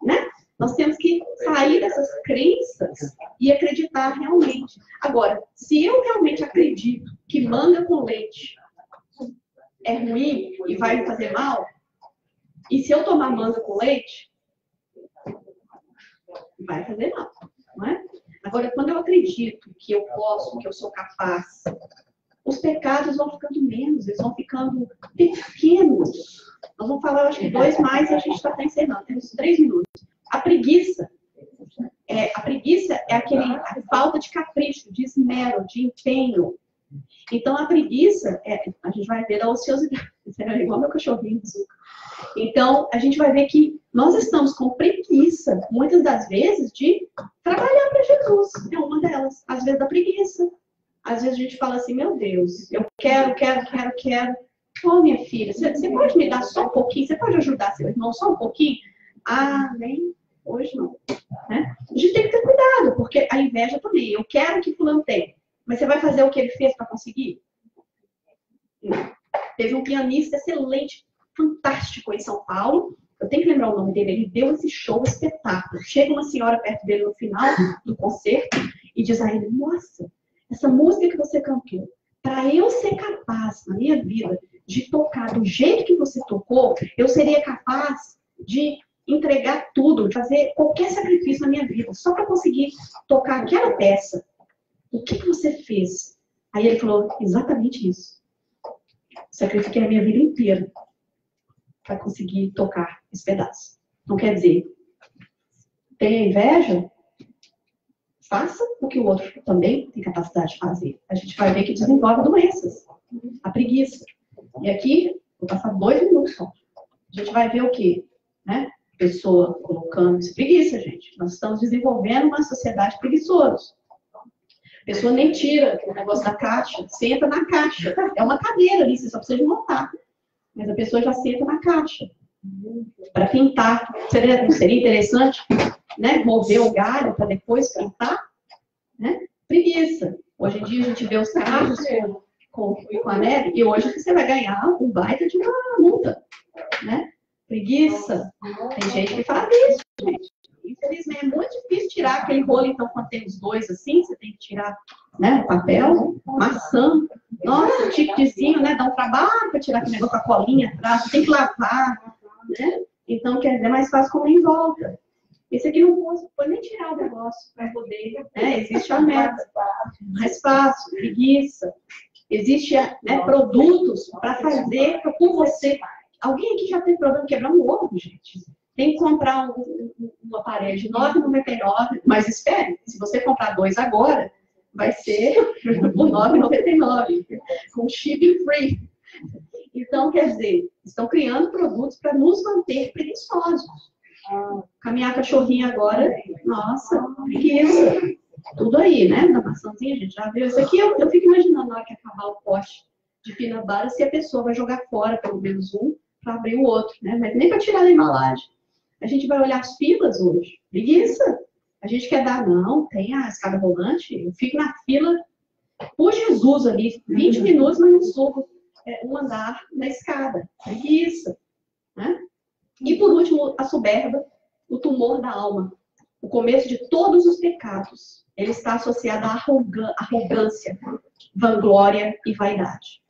né? Nós temos que sair dessas crenças e acreditar realmente. Agora, se eu realmente acredito que manga com leite é ruim e vai me fazer mal, e se eu tomar manga com leite, vai fazer mal, não é? Agora, quando eu acredito que eu posso, que eu sou capaz, os pecados vão ficando menos, eles vão ficando pequenos. Nós vamos falar, acho que 2 mais e a gente está até encerrando, temos 3 minutos. A preguiça é a falta de capricho, de esmero, de empenho. Então, a preguiça, a gente vai ver da ociosidade. Isso é igual meu cachorrinho. Então, a gente vai ver que nós estamos com preguiça, muitas das vezes, de trabalhar para Jesus. É uma delas. Às vezes, da preguiça. Às vezes, a gente fala assim, meu Deus, eu quero. Ô, minha filha, você pode me dar só um pouquinho? Você pode ajudar seu irmão só um pouquinho? Nem hoje não. Né? A gente tem que ter cuidado, porque a inveja também. Eu quero que fulano tenha. Mas você vai fazer o que ele fez para conseguir? Não. Teve um pianista excelente, fantástico em São Paulo. Eu tenho que lembrar o nome dele. Ele deu esse show espetáculo. Chega uma senhora perto dele no final do concerto e diz a ele, nossa, essa música que você cantou, para eu ser capaz, na minha vida, de tocar do jeito que você tocou, eu seria capaz de entregar tudo, de fazer qualquer sacrifício na minha vida, só para conseguir tocar aquela peça. O que você fez? Aí ele falou, exatamente isso. Sacrifiquei a minha vida inteira para conseguir tocar esse pedaço. Não quer dizer, tem inveja? faça o que o outro também tem capacidade de fazer. A gente vai ver que desenvolve doenças. A preguiça. E aqui, vou passar 2 minutos só. A gente vai ver o quê? Né? Pessoa colocando isso. Preguiça, gente. Nós estamos desenvolvendo uma sociedade preguiçosa. A pessoa nem tira o negócio da caixa, senta na caixa. É uma cadeira ali, você só precisa de montar. Mas a pessoa já senta na caixa. Para pintar. Seria interessante, né? Mover o galho para depois pintar? Né? Preguiça. Hoje em dia a gente vê os carros com a neve e hoje você vai ganhar um baita de uma multa. Né? Preguiça. Tem gente que faz isso, gente. Infelizmente, é muito difícil tirar aquele rolo, então, quando tem os dois assim, você tem que tirar, né, o papel, maçã. Nossa, o tiquezinho, né, dá um trabalho para tirar aquele negócio com a colinha atrás, tem que lavar, né? Então, quer dizer, é mais fácil como em volta. Esse aqui não pode nem tirar o negócio para poder, né? Existe a meta. Mais fácil, preguiça. Existe, né, produtos para fazer por você. Alguém aqui já tem problema de quebrar um ovo, gente? Tem que comprar um aparelho de R$ 9,99, mas espere, se você comprar 2 agora, vai ser por R$ 9,99, com shipping free. Então, quer dizer, estão criando produtos para nos manter preguiçosos. Caminhar cachorrinho agora, nossa, preguiça. Tudo aí, né? Na maçãzinha, a gente já viu. Isso aqui eu fico imaginando na hora que acabar o pote de peanut butter, se a pessoa vai jogar fora pelo menos um para abrir o outro, né? Mas nem para tirar da embalagem. A gente vai olhar as filas hoje. Preguiça. A gente quer dar, não, tem a escada rolante, eu fico na fila por Jesus ali, 20 minutos, mas não subo um andar na escada. Preguiça. Né? E por último, a soberba, o tumor da alma. O começo de todos os pecados. Ele está associado à arrogância, vanglória e vaidade.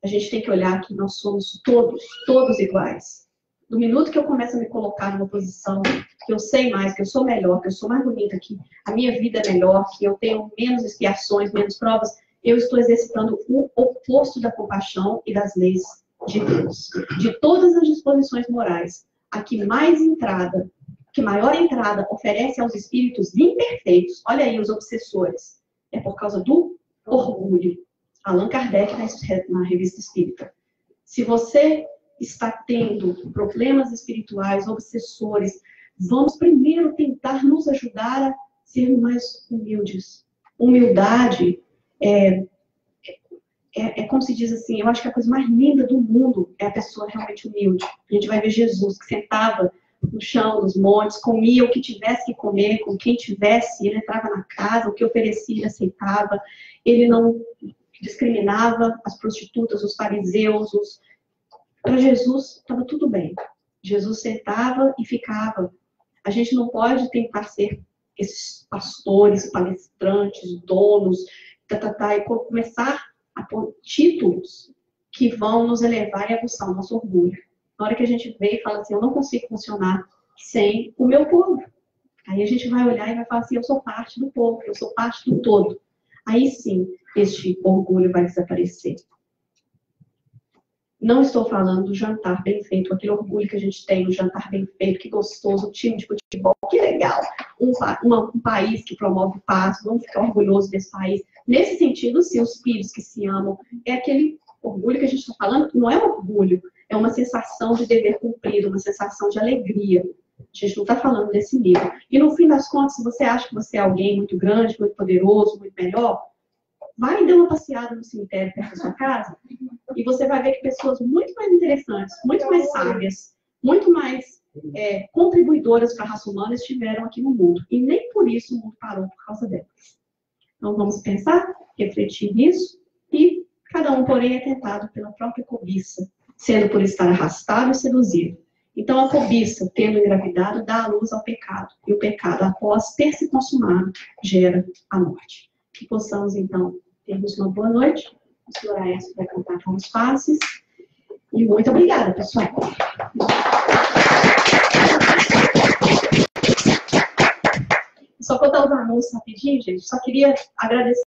A gente tem que olhar que nós somos todos iguais. No minuto que eu começo a me colocar numa posição que eu sei mais, que eu sou melhor, que eu sou mais bonita, que a minha vida é melhor, que eu tenho menos expiações, menos provas, eu estou exercitando o oposto da compaixão e das leis de Deus. De todas as disposições morais, a que maior entrada oferece aos espíritos imperfeitos, olha aí os obsessores, é por causa do orgulho. Allan Kardec na Revista Espírita. Se você está tendo problemas espirituais, obsessores, vamos primeiro tentar nos ajudar a ser mais humildes. Humildade é como se diz assim, eu acho que a coisa mais linda do mundo é a pessoa realmente humilde. A gente vai ver Jesus que sentava no chão dos montes, comia o que tivesse que comer, com quem tivesse, ele entrava na casa, o que oferecia ele aceitava, ele não discriminava as prostitutas, os fariseus, Para Jesus estava tudo bem. Jesus sentava e ficava. A gente não pode tentar ser esses pastores, palestrantes, donos, e começar a pôr títulos que vão nos elevar e aguçar o nosso orgulho. Na hora que a gente vê e fala assim, eu não consigo funcionar sem o meu povo. Aí a gente vai olhar e vai falar assim, eu sou parte do povo, eu sou parte do todo. Aí sim, este orgulho vai desaparecer. Não estou falando do jantar bem feito, aquele orgulho que a gente tem no jantar bem feito, que gostoso, o time de futebol, que legal. Um país que promove paz, vamos ficar orgulhosos desse país. Nesse sentido, sim, os filhos que se amam, é aquele orgulho que a gente está falando, não é um orgulho, é uma sensação de dever cumprido, uma sensação de alegria. A gente não está falando desse nível. E no fim das contas, se você acha que você é alguém muito grande, muito poderoso, muito melhor, vai e dê uma passeada no cemitério perto da sua casa e você vai ver que pessoas muito mais interessantes, muito mais sábias, muito mais contribuidoras para a raça humana estiveram aqui no mundo. E nem por isso o mundo parou por causa delas. Então vamos pensar, refletir nisso e cada um, porém, é tentado pela própria cobiça, sendo por estar arrastado e seduzido. Então a cobiça, tendo engravidado, dá a luz ao pecado. E o pecado, após ter se consumado, gera a morte. Que possamos, então, termos uma boa noite. O senhor Aécio vai cantar com os passes. E muito obrigada, pessoal. Só contar os anúncios rapidinho, gente. Só queria agradecer.